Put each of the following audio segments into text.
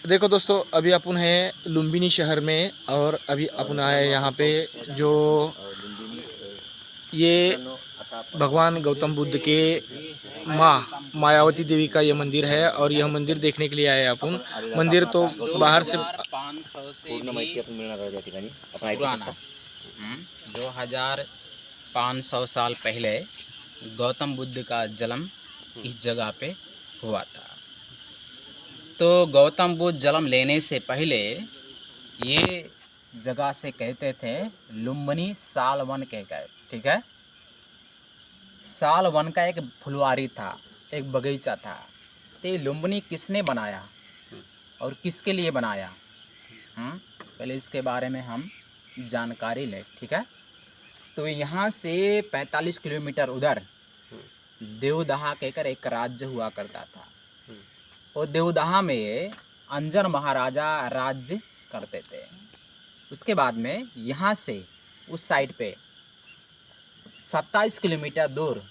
देखो दोस्तों, अभी अपन है लुम्बिनी शहर में और अभी अपन आए यहाँ पे जो ये भगवान गौतम बुद्ध के माँ मायावती देवी का ये मंदिर है और यह मंदिर देखने के लिए आए अपन। मंदिर तो बाहर से 2500 से भी पुराना। 2500 साल पहले गौतम बुद्ध का जन्म इस जगह पे हुआ था। तो गौतम बुद्ध जन्म लेने से पहले ये जगह से कहते थे लुम्बिनी साल वन कहकर, ठीक है। साल वन का एक फुलवारी था, एक बगीचा था। तो ये लुम्बिनी किसने बनाया और किसके लिए बनाया, पहले इसके बारे में हम जानकारी लें, ठीक है। तो यहाँ से 45 किलोमीटर उधर देवदहा कहकर एक राज्य हुआ करता था। और देवदहा में अंजन महाराजा राज्य करते थे। उसके बाद में यहाँ से उस साइड पे 27 किलोमीटर दूर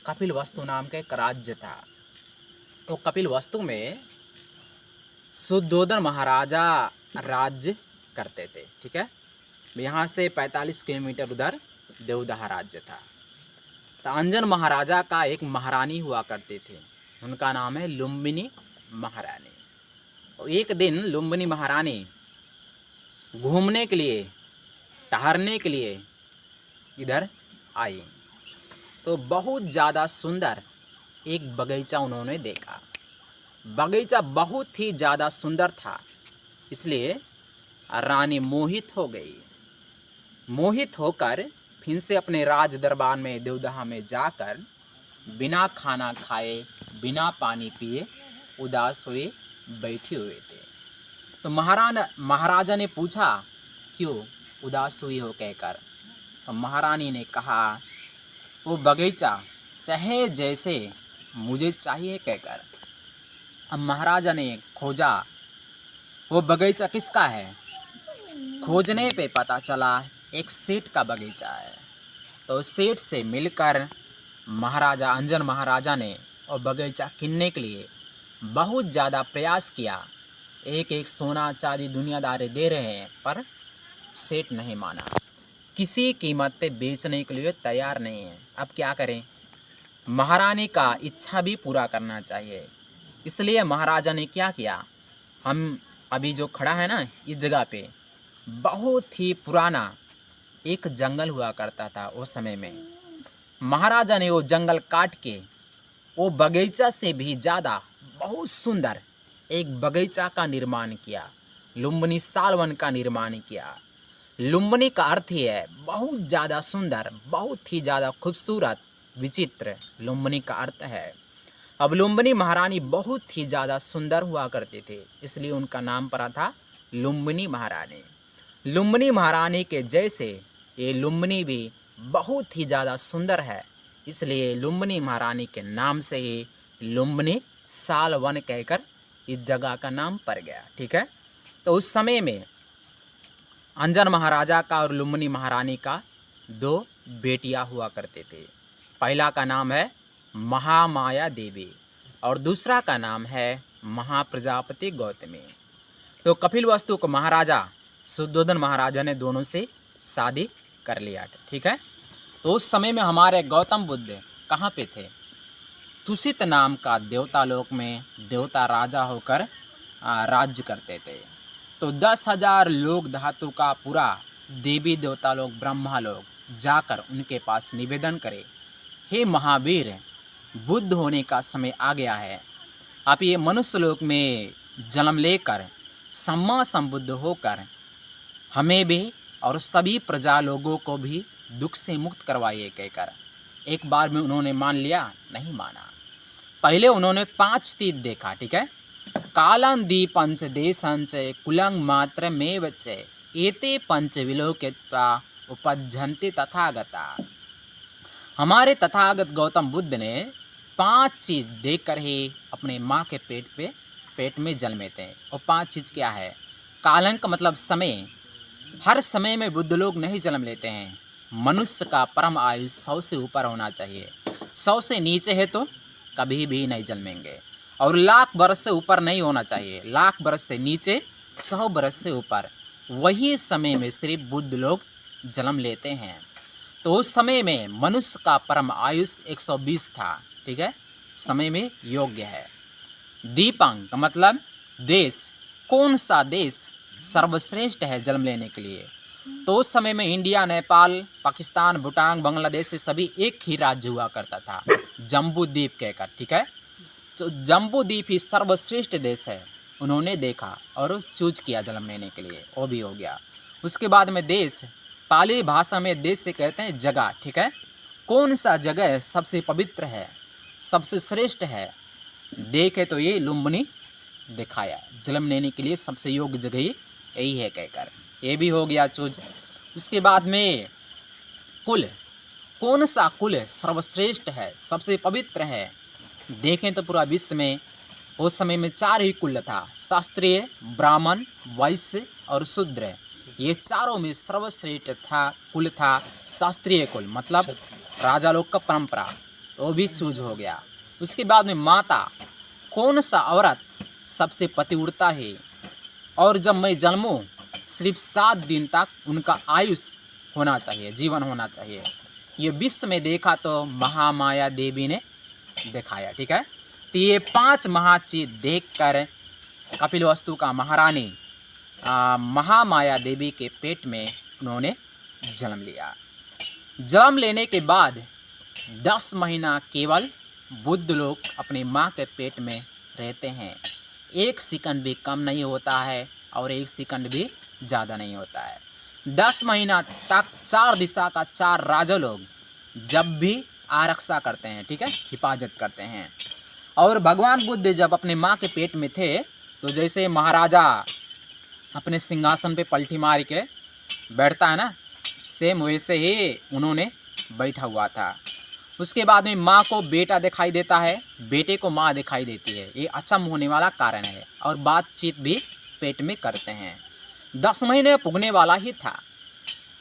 कपिलवस्तु नाम का एक राज्य था। तो कपिलवस्तु में शुद्धोदन महाराजा राज्य करते थे, ठीक है। यहाँ से 45 किलोमीटर उधर देवदहा राज्य था। तो अंजन महाराजा का एक महारानी हुआ करते थे, उनका नाम है लुम्बिनी महारानी। और एक दिन लुम्बिनी महारानी घूमने के लिए, टहलने के लिए इधर आई। तो बहुत ज़्यादा सुंदर एक बगीचा उन्होंने देखा। बगीचा बहुत ही ज़्यादा सुंदर था, इसलिए रानी मोहित हो गई। मोहित होकर फिर से अपने राज दरबार में देवदहा में जाकर बिना खाना खाए, बिना पानी पिए उदास हुए बैठे हुए थे। तो महाराजा ने पूछा क्यों उदास हुई हो कहकर। तो महारानी ने कहा वो बगीचा चाहे जैसे मुझे चाहिए कहकर। अब महाराजा ने खोजा वो बगीचा किसका है। खोजने पे पता चला एक सेठ का बगीचा है। तो सेठ से मिलकर महाराजा अंजन महाराजा ने और बगीचा किनने के लिए बहुत ज़्यादा प्रयास किया। एक एक सोना चांदी दुनियादारी दे रहे हैं, पर सेठ नहीं माना, किसी कीमत पे बेचने के लिए तैयार नहीं है। अब क्या करें, महारानी का इच्छा भी पूरा करना चाहिए। इसलिए महाराजा ने क्या किया, हम अभी जो खड़ा है ना इस जगह पे, बहुत ही पुराना एक जंगल हुआ करता था उस समय में। महाराजा ने वो जंगल काट के वो बगीचा से भी ज़्यादा बहुत सुंदर एक बगीचा का निर्माण किया, लुम्बिनी सालवन का निर्माण किया। लुम्बिनी का अर्थ ही है बहुत ज़्यादा सुंदर, बहुत ही ज़्यादा खूबसूरत, विचित्र, लुम्बिनी का अर्थ है। अब लुम्बिनी महारानी बहुत ही ज़्यादा सुंदर हुआ करते थे, इसलिए उनका नाम पड़ा था लुम्बिनी महारानी। लुम्बिनी महारानी के जैसे ये लुम्बिनी भी बहुत ही ज़्यादा सुंदर है, इसलिए लुम्बिनी महारानी के नाम से ही लुम्बिनी साल वन कहकर इस जगह का नाम पड़ गया, ठीक है। तो उस समय में अंजन महाराजा का और लुम्बिनी महारानी का 2 बेटियां हुआ करते थे। पहला का नाम है महामाया देवी और दूसरा का नाम है महाप्रजापति गौतमी। तो कपिलवस्तु को महाराजा शुद्धोदन महाराजा ने दोनों से शादी कर लिया, ठीक है। तो उस समय में हमारे गौतम बुद्ध कहाँ पे थे, तुषित नाम का देवता लोक में देवता राजा होकर राज्य करते थे। तो 10,000 लोग धातु का पूरा देवी देवता लोग, ब्रह्मा लोग जाकर उनके पास निवेदन करे, हे महावीर, बुद्ध होने का समय आ गया है। आप ये मनुष्य लोक में जन्म लेकर सम्मा संबुद्ध होकर हमें भी और सभी प्रजा लोगों को भी दुख से मुक्त करवाइए कहकर। एक बार में उन्होंने मान लिया, नहीं माना। पहले उन्होंने 5 तीर देखा, ठीक है। कालं दीपंच देशंच कुलं मात्र में बचे एते पंच विलोकित्वा उपजन्ति तथागता। हमारे तथागत गौतम बुद्ध ने 5 चीज़ देखकर ही अपने माँ के पेट में जन्मे थे। और 5 चीज़ क्या है, कालं का मतलब समय, हर समय में बुद्ध लोग नहीं जन्म लेते हैं। मनुष्य का परम आयु 100 से ऊपर होना चाहिए, 100 से नीचे है तो कभी भी नहीं जन्मेंगे। और 1,00,000 बरस से ऊपर नहीं होना चाहिए, 1,00,000 बरस से नीचे, 100 बरस से ऊपर। वही समय में सिर्फ बुद्ध लोग जन्म लेते हैं। तो उस समय में मनुष्य का परम आयुष 120 था, ठीक है, समय में योग्य है। दीपांक मतलब देश, कौन सा देश सर्वश्रेष्ठ है जन्म लेने के लिए? तो उस समय में इंडिया, नेपाल, पाकिस्तान, भूटान, बांग्लादेश से सभी एक ही राज्य हुआ करता था, जम्बू द्वीप कहकर, ठीक है। तो जम्बू द्वीप ही सर्वश्रेष्ठ देश है, उन्होंने देखा और चूज किया जन्म लेने के लिए, वो भी हो गया। उसके बाद में देश, पाली भाषा में देश से कहते हैं जगह, ठीक है। कौन सा जगह सबसे पवित्र है, सबसे श्रेष्ठ है? देखे तो ये लुम्बिनी दिखाया, जन्म लेने के लिए सबसे योग्य जगह यही है कहकर, ये भी हो गया चूज। उसके बाद में कुल, कौन सा कुल सर्वश्रेष्ठ है, सबसे पवित्र है? देखें तो पूरा विश्व में उस समय में 4 ही कुल था, शास्त्रीय, ब्राह्मण, वैश्य और शूद्र। ये चारों में सर्वश्रेष्ठ था कुल था शास्त्रीय कुल, मतलब राजा लोग का परंपरा, वो भी चूज हो गया। उसके बाद में माता, कौन सा औरत सबसे पतिव्रता है? और जब मैं जन्मूँ सिर्फ 7 दिन तक उनका आयुष होना चाहिए, जीवन होना चाहिए। ये विश्व में देखा तो महामाया देवी ने दिखाया, ठीक है। तो ये 5 महाचीज देखकर कपिलवस्तु का महारानी महामाया देवी के पेट में उन्होंने जन्म लिया। जन्म लेने के बाद 10 महीना केवल बुद्ध लोग अपनी माँ के पेट में रहते हैं। 1 सेकंड भी कम नहीं होता है और 1 सेकंड भी ज़्यादा नहीं होता है। 10 महीना तक 4 दिशा का 4 राजा लोग जब भी आरक्षा करते हैं, ठीक है, हिफाजत करते हैं। और भगवान बुद्ध जब अपने माँ के पेट में थे तो जैसे महाराजा अपने सिंहासन पे पलटी मार के बैठता है ना, सेम वैसे ही उन्होंने बैठा हुआ था। उसके बाद में माँ को बेटा दिखाई देता है, बेटे को माँ दिखाई देती है, ये अचंभ होने वाला कारण है। और बातचीत भी पेट में करते हैं। 10 महीने पुगने वाला ही था।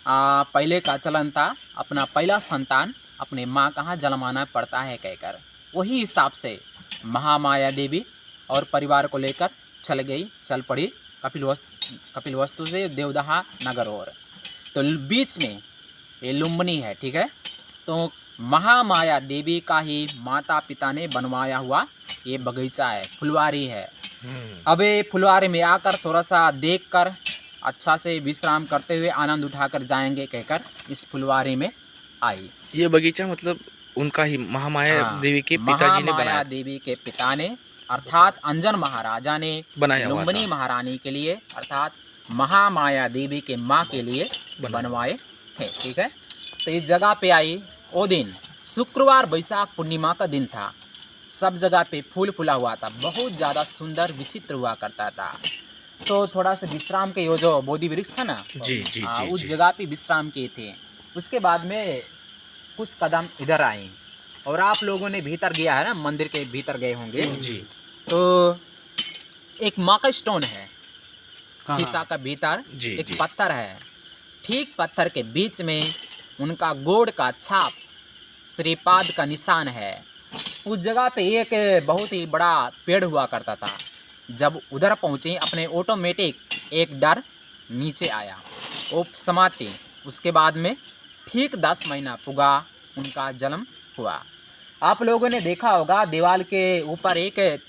पहले का चलन था अपना पहला संतान अपने माँ कहाँ जन्माना पड़ता है कहकर, वही हिसाब से महामाया देवी और परिवार को लेकर चल पड़ी कपिलवस्तु से देवदहा नगर। और तो बीच में ये लुम्बिनी है, ठीक है। तो महामाया देवी का ही माता पिता ने बनवाया हुआ ये बगीचा है, फुलवारी है। अब ये फुलवारी में आकर थोड़ा सा देखकर अच्छा से विश्राम करते हुए आनंद उठाकर जाएंगे कहकर इस फुलवारी में आई। ये बगीचा मतलब उनका ही महामाया देवी के पिताजी ने बनाया। महामाया देवी के पिता ने अर्थात अंजन महाराजा ने लुम्बिनी महारानी के लिए अर्थात महामाया देवी के माँ के लिए बनवाए थे, ठीक है। तो इस जगह पे आई। वो दिन शुक्रवार बैसाख पूर्णिमा का दिन था। सब जगह पे फूल फूला हुआ था, बहुत ज़्यादा सुंदर विचित्र हुआ करता था। तो थोड़ा सा विश्राम के यो जो बोधि वृक्ष था ना, उस जगह पे विश्राम किए थे। उसके बाद में कुछ कदम इधर आए और आप लोगों ने भीतर गया है ना, मंदिर के भीतर गए होंगे जी। तो एक माँ का स्टोन है, शीशा का भीतर एक पत्थर है, ठीक पत्थर के बीच में उनका गोड़ का छाप, श्रीपाद का निशान है। उस जगह पे एक बहुत ही बड़ा पेड़ हुआ करता था। जब उधर पहुँचे अपने ऑटोमेटिक एक डर नीचे आया, वो समाप्ति। उसके बाद में ठीक 10 महीना पुगा उनका जन्म हुआ। आप लोगों ने देखा होगा दीवार के ऊपर एक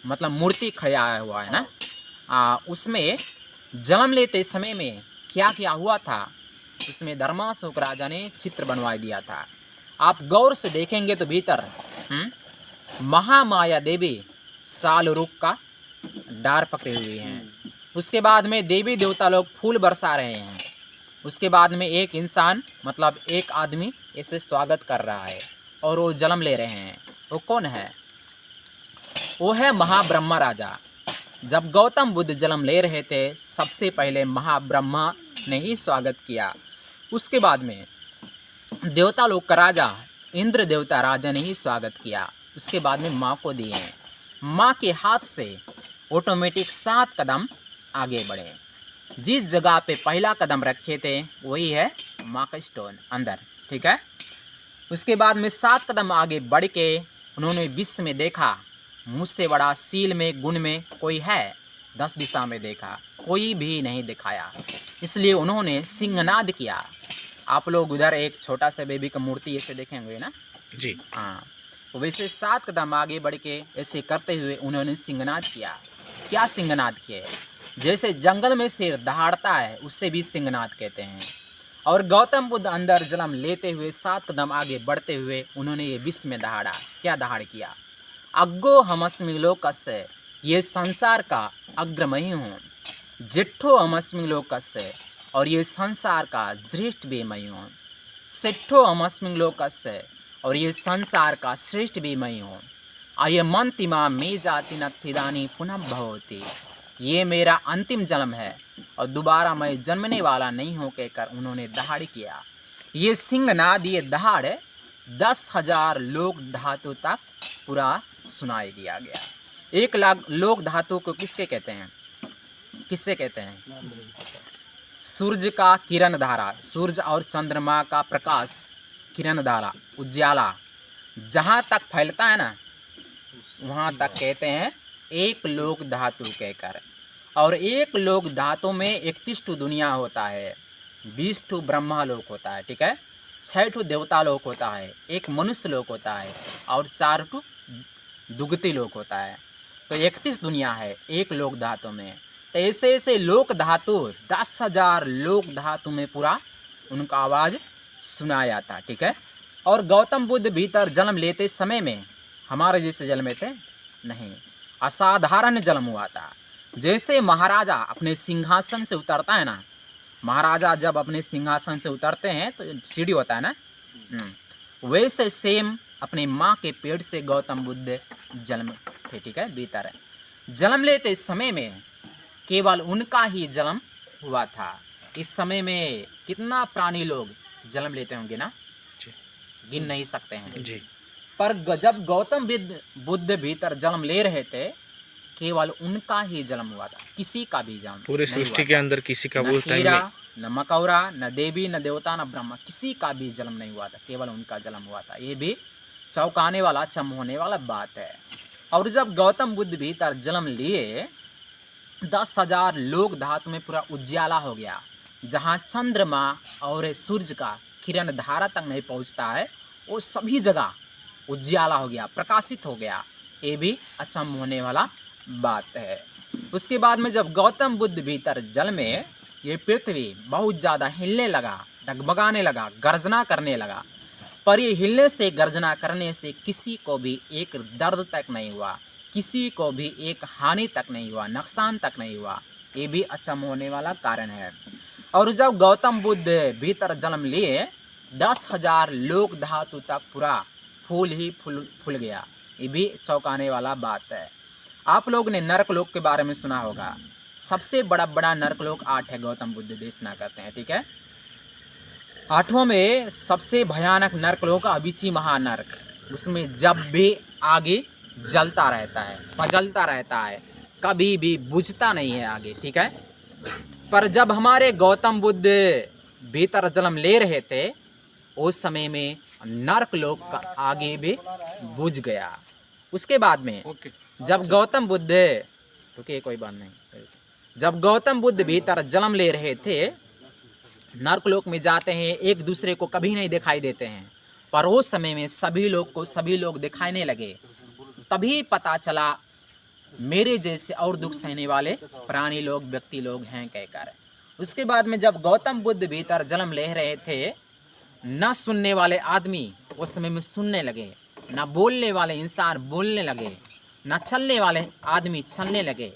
मतलब मूर्ति खड़ा हुआ है ना, उसमें जन्म लेते समय में क्या क्या हुआ था उसमें धर्माशोक राजा ने चित्र बनवा दिया था। आप गौर से देखेंगे तो भीतर महामाया देवी साल रुख का डार पकड़े हुए हैं। उसके बाद में देवी देवता लोग फूल बरसा रहे हैं। उसके बाद में एक इंसान मतलब एक आदमी ऐसे स्वागत कर रहा है और वो जन्म ले रहे हैं। वो कौन है? वो है महाब्रह्मा राजा। जब गौतम बुद्ध जन्म ले रहे थे सबसे पहले महाब्रह्मा ने ही स्वागत किया। उसके बाद में देवता लोग का राजा इंद्र देवता राजा ने ही स्वागत किया। उसके बाद में माँ को दिए। माँ के हाथ से ऑटोमेटिक 7 कदम आगे बढ़े। जिस जगह पे पहला कदम रखे थे वही है माँ का स्टोन अंदर, ठीक है। उसके बाद में 7 कदम आगे बढ़ के उन्होंने विश्व में देखा मुझसे बड़ा शील में गुण में कोई है? 10 दिशा में देखा, कोई भी नहीं दिखाया, इसलिए उन्होंने सिंहनाद किया। आप लोग उधर एक छोटा सा बेबी का मूर्ति ऐसे देखेंगे ना जी। हाँ, वैसे 7 कदम आगे बढ़ के ऐसे करते हुए उन्होंने सिंहनाद किया। क्या सिंहनाद किए? जैसे जंगल में शेर दहाड़ता है उससे भी सिंहनाद कहते हैं। और गौतम बुद्ध अंदर जन्म लेते हुए 7 कदम आगे बढ़ते हुए उन्होंने ये विश्व में दहाड़ा। क्या दहाड़ किया? अग्गो हमस्मि लोकस्य, ये संसार का अग्रमही हूँ। जिट्ठो हमस्मि लोकस्य, और ये संसार का ज्येष्ठ भी मैं हूँ। सिट्ठो हमस्मि लोकस्य, और ये संसार का श्रेष्ठ भी मैं हूँ। अयमंतिमा मे जाति नथिदानी पुनः भवति, ये मेरा अंतिम जन्म है और दोबारा मैं जन्मने वाला नहीं हूँ कहकर उन्होंने दहाड़ किया। ये सिंहनाद, ये दहाड़ 10,000 लोक धातु तक पूरा सुनाई दिया गया। 1 लाख लोक धातु को किसके कहते हैं? किससे कहते हैं? सूर्य का किरण धारा, सूर्य और चंद्रमा का प्रकाश, किरण धारा, उज्याला जहाँ तक फैलता है ना वहाँ तक कहते हैं 1 लोक धातु कहकर। और 1 लोक धातु में 31 दुनिया होता है, 20 ब्रह्मा लोक होता है, ठीक है, 6 देवता लोक होता है, 1 मनुष्य लोक होता है और 4 दुगति लोक होता है। तो 31 दुनिया है 1 लोक धातु में। तो ऐसे ऐसे लोक धातु 10,000 लोक धातु में पूरा उनका आवाज़ सुना जाता, ठीक है। और गौतम बुद्ध भीतर जन्म लेते समय में हमारे जैसे जन्मे थे नहीं, असाधारण जन्म हुआ था। जैसे महाराजा अपने सिंहासन से उतरता है ना, महाराजा जब अपने सिंहासन से उतरते हैं तो सीढ़ी होता है ना, वैसे सेम अपने माँ के पेट से गौतम बुद्ध जन्म थे, ठीक है। भीतर जन्म लेते समय में केवल उनका ही जन्म हुआ था। इस समय में कितना प्राणी लोग जन्म लेते होंगे ना, गिन नहीं सकते हैं जी। पर जब गौतम बुद्ध भीतर जन्म ले रहे थे केवल उनका ही जन्म हुआ था, किसी का भी जन्म पूरे सृष्टि के अंदर किसी का वो टाइम कीड़ा न मकौरा न देवी न देवता न ब्रह्मा, किसी का भी जन्म नहीं हुआ था, केवल उनका जन्म हुआ था। ये भी चौंकाने वाला, चम होने वाला बात है। और जब गौतम बुद्ध भीतर जन्म लिए 10,000 लोक धातु में पूरा उज्याला हो गया। जहाँ चंद्रमा और सूर्य का किरण धारा तक नहीं पहुँचता है वो सभी जगह उज्याला हो गया, प्रकाशित हो गया। ये भी अचंभ होने वाला बात है। उसके बाद में जब गौतम बुद्ध भीतर जल में ये पृथ्वी बहुत ज़्यादा हिलने लगा, डगमगाने लगा, गर्जना करने लगा। पर ये हिलने से, गर्जना करने से किसी को भी एक दर्द तक नहीं हुआ, किसी को भी एक हानि तक नहीं हुआ, नुकसान तक नहीं हुआ। ये भी अचंभ होने वाला कारण है। और जब गौतम बुद्ध भीतर जन्म लिए 10,000 लोक धातु तक पूरा फूल ही फूल गया। ये भी चौंकाने वाला बात है। आप लोग ने नरकलोक के बारे में सुना होगा। सबसे बड़ा नरकलोक 8 है, गौतम बुद्ध देशना करते हैं, ठीक है। 8वां में सबसे भयानक नरकलोक अविची महानरक, उसमें जब भी आगे जलता रहता है, पजलता रहता है, कभी भी बुझता नहीं है आगे, ठीक है। पर जब हमारे गौतम बुद्ध भीतर जन्म ले रहे थे उस समय में नरकलोक का आगे भी बुझ गया। उसके बाद में जब गौतम बुद्ध, रुकिए कोई बात नहीं, जब गौतम बुद्ध भीतर जन्म ले रहे थे नरकलोक में जाते हैं, एक दूसरे को कभी नहीं दिखाई देते हैं। पर उस समय में सभी लोग दिखाने लगे। तभी पता चला मेरे जैसे और दुख सहने वाले प्राणी लोग, व्यक्ति लोग हैं कहकर। उसके बाद में जब गौतम बुद्ध भीतर जन्म ले रहे थे, न सुनने वाले आदमी उस समय में सुनने लगे, न बोलने वाले इंसान बोलने लगे, न चलने वाले आदमी चलने लगे।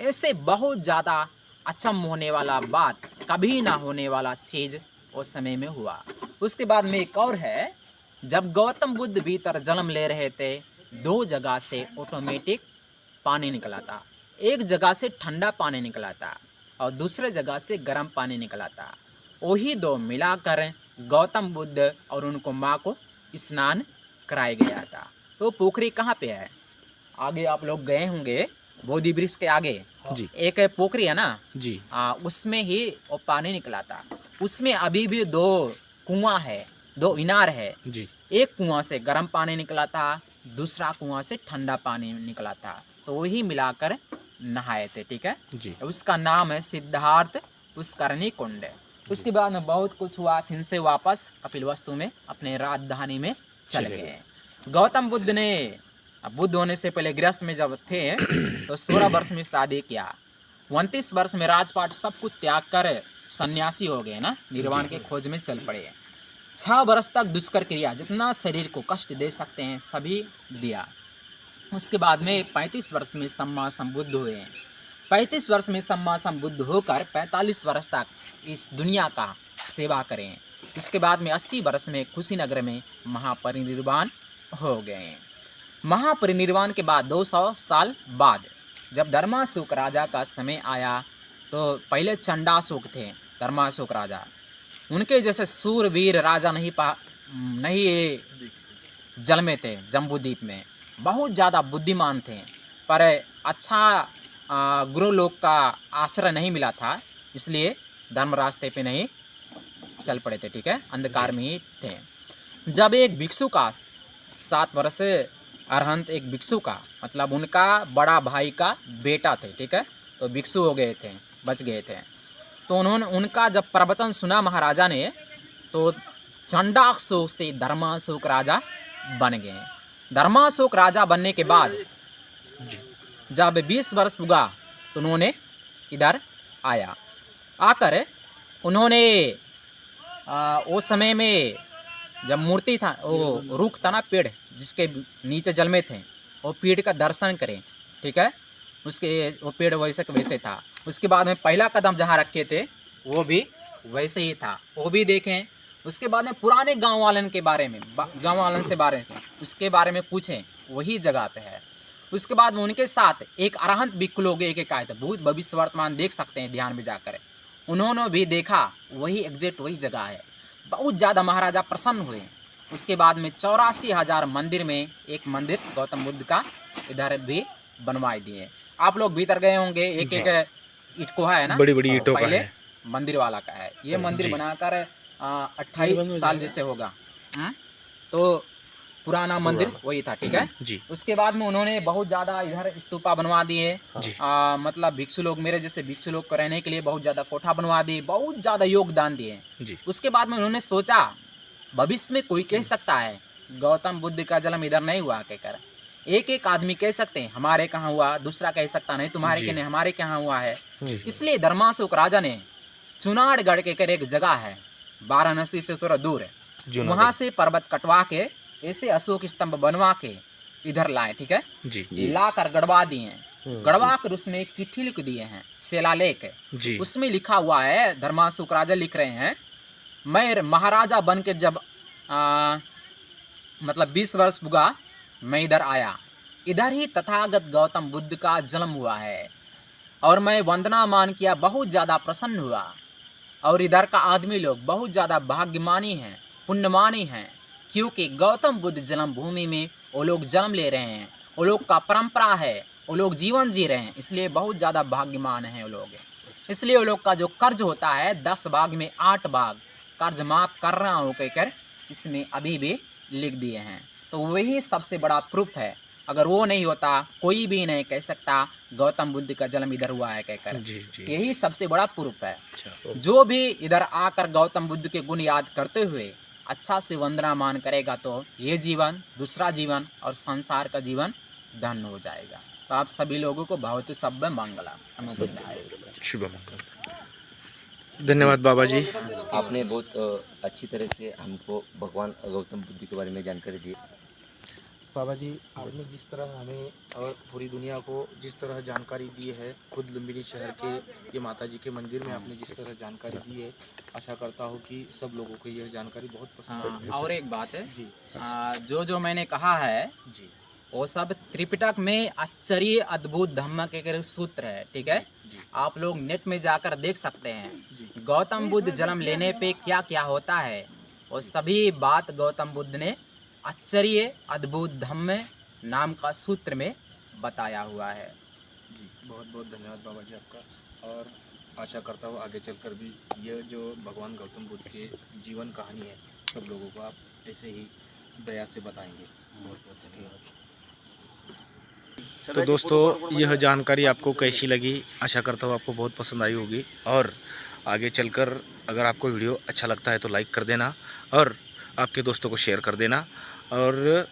ऐसे बहुत ज़्यादा अचंभ होने वाला बात, कभी ना होने वाला चीज़ उस समय में हुआ। उसके बाद में एक और है, जब गौतम बुद्ध भीतर जन्म ले रहे थे 2 जगह से ऑटोमेटिक पानी निकला था। एक जगह से ठंडा पानी निकला था और दूसरे जगह से गर्म पानी निकला था। वही 2 मिलाकर गौतम बुद्ध और उनको माँ को स्नान कराया गया था। तो पोखरी कहाँ पे है? आगे आप लोग गए होंगे, बोधि वृक्ष के आगे जी एक पोखरी है ना जी। उसमें ही वो पानी निकला था। उसमें अभी भी 2 कुआं है, 2 इनार है जी। एक कुआं से गर्म पानी निकला था, दूसरा कुआं से ठंडा पानी निकला था, तो वही मिलाकर नहाए थे, ठीक है जी। उसका नाम है सिद्धार्थ पुष्करणी कुंड। उसके बाद में बहुत कुछ हुआ, फिर से वापस कपिलवस्तु में अपने राजधानी में चले गए। गौतम बुद्ध ने, बुद्ध होने से पहले गृहस्थ में जब थे तो 16 वर्ष में शादी किया, 29 वर्ष में राजपाट सब कुछ त्याग कर सन्यासी हो गए ना, निर्वाण के खोज में चल पड़े। 6 वर्ष तक दुष्कर क्रिया, जितना शरीर को कष्ट दे सकते हैं सभी दिया। उसके बाद में 35 वर्ष में सम्मा संबुद्ध हुए। 35 वर्ष में सम्मा संबुद्ध होकर 45 वर्ष तक इस दुनिया का सेवा करें। इसके बाद में 80 वर्ष में कुशीनगर में महापरिनिर्वाण हो गए। महापरिनिर्वाण के बाद 200 साल बाद जब धर्माशोक राजा का समय आया, तो पहले चंडाशोक थे धर्माशोक राजा, उनके जैसे सूरवीर राजा नहीं जन्मे थे जम्बूद्वीप में, बहुत ज़्यादा बुद्धिमान थे, पर अच्छा गुरु लोग का आश्रय नहीं मिला था, इसलिए धर्म रास्ते पे नहीं चल पड़े थे, ठीक है अंधकार में ही थे। जब एक भिक्षु का 7 वर्ष अरहंत, एक भिक्षु का मतलब उनका बड़ा भाई का बेटा थे, ठीक है तो भिक्षु हो गए थे, बच गए थे, तो उन्होंने उनका जब प्रवचन सुना महाराजा ने, तो चंडाशोक से धर्माशोक राजा बन गए। धर्माशोक राजा बनने के बाद जब 20 वर्ष पुगा तो उन्होंने इधर आकर उन्होंने उस समय में जब मूर्ति था, वो रुख था ना पेड़ जिसके नीचे जल में थे, वो पेड़ का दर्शन करें, ठीक है उसके वो पेड़ वैसे का वैसे था। उसके बाद में पहला कदम जहाँ रखे थे वो भी वैसे ही था, वो भी देखें। उसके बाद में पुराने गांव वालन के बारे में, गांव वालन से उसके बारे में पूछें, वही जगह पे है। उसके बाद में उनके साथ एक अरहंत भिक्षु लोग एक आए थे, भूत भविष्य वर्तमान देख सकते हैं ध्यान में जाकर, उन्होंने भी देखा वही एग्जैक्ट वही जगह है। बहुत ज़्यादा महाराजा प्रसन्न हुए। उसके बाद में 84,000 मंदिर में एक मंदिर गौतम बुद्ध का इधर भी बनवाए दिए। आप लोग भीतर गए होंगे, एक एक ईट को है ना, बड़ी बड़ी ईंटों का पहले है, मंदिर वाला का है ये मंदिर बनाकर 28 साल जैसे होगा, तो पुराना मंदिर वही था, ठीक है जी। उसके बाद में उन्होंने बहुत ज़्यादा इधर स्तूपा बनवा दिए, मतलब भिक्षु लोग, मेरे जैसे भिक्षु लोग को रहने के लिए बहुत ज़्यादा कोठा बनवा दिए, बहुत ज़्यादा योगदान दिए। उसके बाद में उन्होंने सोचा भविष्य में कोई कह सकता है गौतम बुद्ध का जन्म इधर नहीं हुआ कहकर, एक एक आदमी कह सकते हैं हमारे कहाँ हुआ, दूसरा कह सकता नहीं तुम्हारे के नहीं हमारे कहाँ हुआ है। इसलिए धर्माशोक राजा ने चुनाड़गढ़ के कर एक जगह है वाराणसी से थोड़ा दूर है, वहाँ से पर्वत कटवा के ऐसे अशोक स्तंभ बनवा के इधर लाए, ठीक है ला कर गड़वा दिए, गड़वा कर उसमें एक चिट्ठी लिख दिए हैं शिलालेख, उसमें लिखा हुआ है, धर्माशोक राजा लिख रहे हैं, मैं महाराजा बन के जब मतलब 20 वर्ष पुगा मैं इधर आया, इधर ही तथागत गौतम बुद्ध का जन्म हुआ है और मैं वंदना मान किया, बहुत ज़्यादा प्रसन्न हुआ। और इधर का आदमी लोग बहुत ज़्यादा भाग्यमानी हैं, पुण्यमानी हैं, क्योंकि गौतम बुद्ध जन्मभूमि में वो लोग जन्म ले रहे हैं, वो लोग का परंपरा है, वो लोग जीवन जी रहे हैं, इसलिए बहुत ज़्यादा भाग्यमान हैं वो लोग। इसलिए वो लोग का जो कर्ज होता है 10 भाग में 8 भाग कर्ज माफ कर रहा हूँ कहकर इसमें अभी भी लिख दिए हैं। तो वही सबसे बड़ा प्रूफ है, अगर वो नहीं होता कोई भी नहीं कह सकता गौतम बुद्ध का जन्म इधर हुआ है कहकर, यही सबसे बड़ा प्रूफ है। जो भी इधर आकर गौतम बुद्ध के गुण याद करते हुए अच्छा से वंदना मान करेगा तो ये जीवन, दूसरा जीवन और संसार का जीवन धन्य हो जाएगा। तो आप सभी लोगों को बहुत सभ्य मंगला शुभ मंगल। धन्यवाद बाबा जी, आपने बहुत अच्छी तरह से हमको भगवान गौतम बुद्ध के बारे में जानकारी दी। बाबा जी आपने जिस तरह हमें और पूरी दुनिया को जिस तरह जानकारी दी है, खुद लुम्बिनी शहर के ये माता जी के मंदिर में आपने जिस तरह जानकारी दी है, आशा करता हूँ कि सब लोगों को यह जानकारी बहुत पसंद आएगी। और एक बात है जी, जो मैंने कहा है जी वो सब त्रिपिटक में आश्चर्य अद्भुत धम्म के सूत्र है, ठीक है आप लोग नेट में जाकर देख सकते हैं गौतम बुद्ध जन्म लेने पे क्या क्या होता है, वो सभी बात गौतम बुद्ध ने आश्चर्य अद्भुत धम्म नाम का सूत्र में बताया हुआ है जी। बहुत बहुत धन्यवाद बाबा जी आपका, और आशा करता हूँ आगे चलकर भी ये जो भगवान गौतम बुद्ध के जीवन कहानी है सब लोगों को आप ऐसे ही दया से बताएंगे। बहुत बहुत धन्यवाद। तो दोस्तों यह जानकारी आपको कैसी लगी, आशा करता हूँ आपको बहुत पसंद आई होगी। और आगे चलकर अगर आपको वीडियो अच्छा लगता है तो लाइक कर देना और आपके दोस्तों को शेयर कर देना। और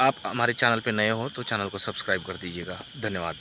आप हमारे चैनल पे नए हो तो चैनल को सब्सक्राइब कर दीजिएगा। धन्यवाद।